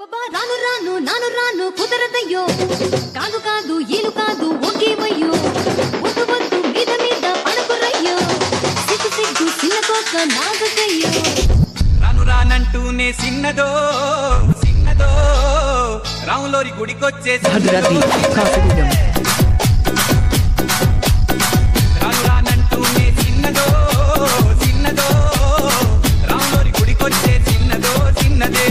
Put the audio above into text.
రాను రాను నాను రాను కుదరదయ్యో కాదు కాదు ఈలు కాదు ఒకేవయ్యో వద్దు వద్దు మీద మీద పడకురయ్యో సిగ్గు సిగ్గు చిన్న కోక నాగకయ్యో రాను రానంటూనే సిన్నదో సిన్నదో రాములోరి గుడికొచ్చే భద్రాద్రి కాపుగూడెం రాను రానంటూనే సిన్నదో సిన్నదో రాములోరి గుడికొచ్చే చిన్నదో చిన్నదే